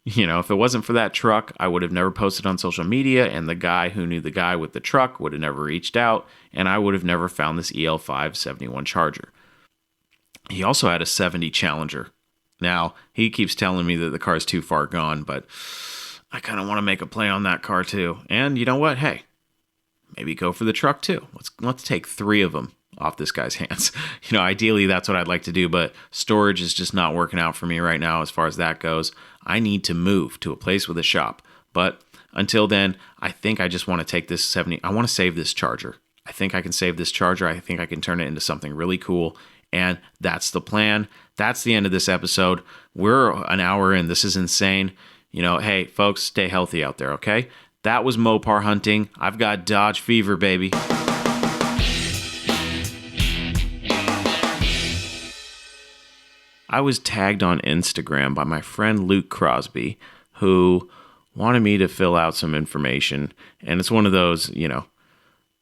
Speaker 1: If it wasn't for that truck, I would have never posted on social media, and the guy who knew the guy with the truck would have never reached out, and I would have never found this EL571 Charger. He also had a 70 Challenger. Now, he keeps telling me that the car's too far gone, but I kind of want to make a play on that car too. And you know what? Hey, maybe go for the truck too. Let's take 3 of them off this guy's hands. Ideally that's what I'd like to do, but storage is just not working out for me right now as far as that goes. I need to move to a place with a shop. But until then, I think I just want to take this 70. I want to save this Charger. I think I can save this Charger. I think I can turn it into something really cool. And that's the plan. That's the end of this episode. We're an hour in. This is insane. Hey, folks, stay healthy out there, okay? That was Mopar hunting. I've got Dodge fever, baby. I was tagged on Instagram by my friend Luke Crosby, who wanted me to fill out some information. And it's one of those,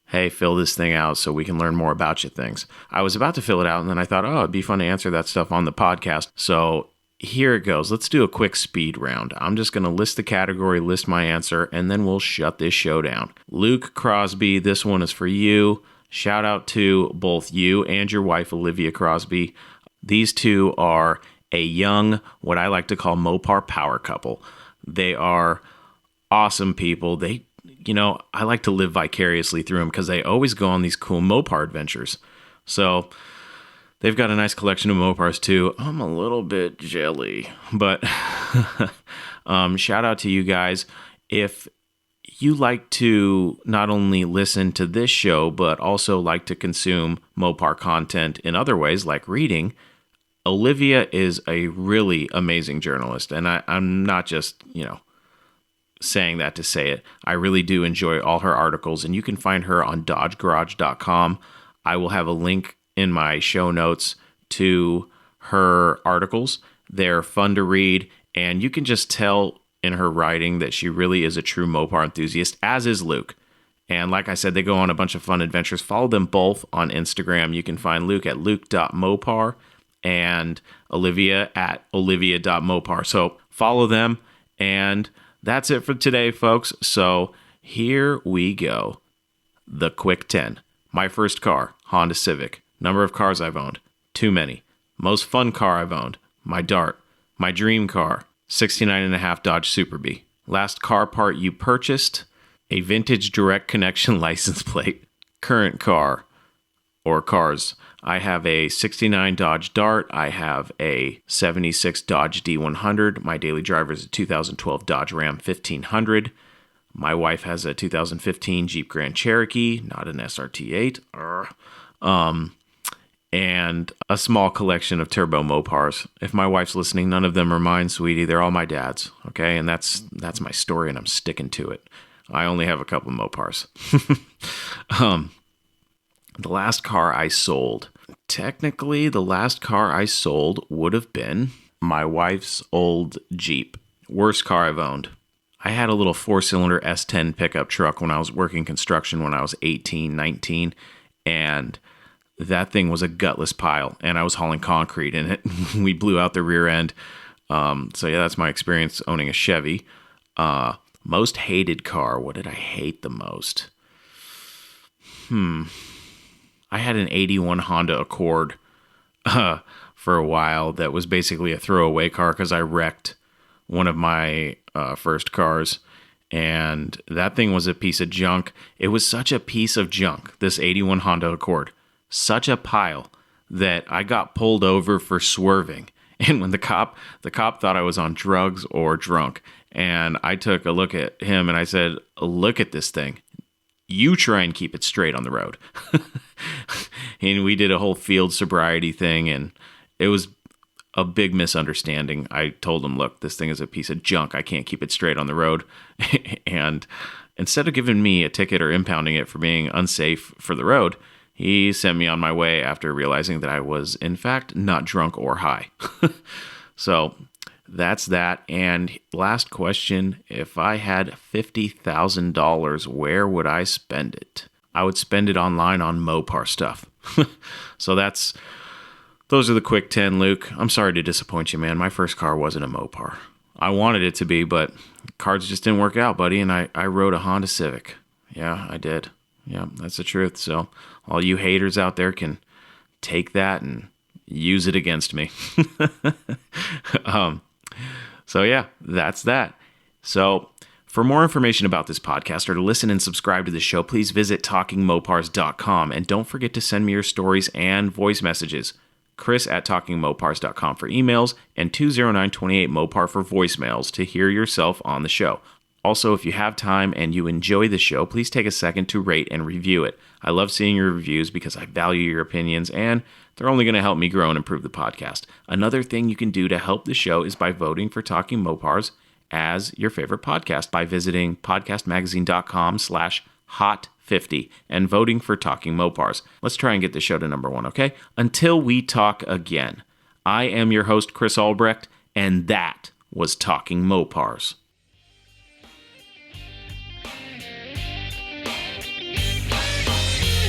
Speaker 1: hey, fill this thing out so we can learn more about you things. I was about to fill it out, and then I thought, it'd be fun to answer that stuff on the podcast. So here it goes. Let's do a quick speed round. I'm just going to list the category, list my answer, and then we'll shut this show down. Luke Crosby, this one is for you. Shout out to both you and your wife, Olivia Crosby. These two are a young, what I like to call Mopar power couple. They are awesome people. I like to live vicariously through them because they always go on these cool Mopar adventures. So they've got a nice collection of Mopars too. I'm a little bit jelly, but shout out to you guys. If you like to not only listen to this show, but also like to consume Mopar content in other ways, like reading, Olivia is a really amazing journalist. And I'm not just, saying that to say it. I really do enjoy all her articles, and you can find her on dodgegarage.com. I will have a link in my show notes to her articles. They're fun to read, and you can just tell in her writing that she really is a true Mopar enthusiast, as is Luke. And like I said, they go on a bunch of fun adventures. Follow them both on Instagram. You can find Luke at luke.mopar and Olivia at olivia.mopar. So follow them, and that's it for today, folks. So here we go. The quick 10. My first car, Honda Civic. Number of cars I've owned, too many. Most fun car I've owned, my Dart. My dream car, 69.5 Dodge Super Bee. Last car part you purchased, a vintage direct connection license plate. Current car or cars. I have a 69 Dodge Dart. I have a 76 Dodge D100. My daily driver is a 2012 Dodge Ram 1500. My wife has a 2015 Jeep Grand Cherokee, not an SRT8. And a small collection of turbo Mopars. If my wife's listening, none of them are mine, sweetie. They're all my dad's, okay? And that's my story, and I'm sticking to it. I only have a couple Mopars. The last car I sold. Technically, the last car I sold would have been my wife's old Jeep. Worst car I've owned. I had a little 4-cylinder S10 pickup truck when I was working construction when I was 18, 19, and that thing was a gutless pile, and I was hauling concrete in it. We blew out the rear end. So yeah, that's my experience owning a Chevy. Most hated car. What did I hate the most? I had an 81 Honda Accord for a while that was basically a throwaway car because I wrecked one of my first cars, and that thing was a piece of junk. It was such a piece of junk, this 81 Honda Accord. Such a pile that I got pulled over for swerving. And when the cop thought I was on drugs or drunk, and I took a look at him and I said, "Look at this thing. You try and keep it straight on the road." And we did a whole field sobriety thing, and it was a big misunderstanding. I told him, "Look, this thing is a piece of junk. I can't keep it straight on the road." And instead of giving me a ticket or impounding it for being unsafe for the road, he sent me on my way after realizing that I was, in fact, not drunk or high. So that's that. And last question, if I had $50,000, where would I spend it? I would spend it online on Mopar stuff. So those are the quick 10, Luke. I'm sorry to disappoint you, man. My first car wasn't a Mopar. I wanted it to be, but cards just didn't work out, buddy. And I rode a Honda Civic. Yeah, I did. Yeah, that's the truth. So all you haters out there can take that and use it against me. So yeah, that's that. So for more information about this podcast or to listen and subscribe to the show, please visit talkingmopars.com. And don't forget to send me your stories and voice messages. Chris at talkingmopars.com for emails and 20928-MOPAR for voicemails to hear yourself on the show. Also, if you have time and you enjoy the show, please take a second to rate and review it. I love seeing your reviews because I value your opinions, and they're only going to help me grow and improve the podcast. Another thing you can do to help the show is by voting for Talking Mopars as your favorite podcast by visiting podcastmagazine.com/hot50 and voting for Talking Mopars. Let's try and get the show to number 1, okay? Until we talk again, I am your host, Chris Albrecht, and that was Talking Mopars.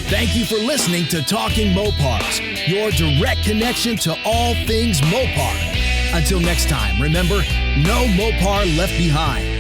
Speaker 2: Thank you for listening to Talking Mopars, your direct connection to all things Mopar. Until next time, remember, no Mopar left behind.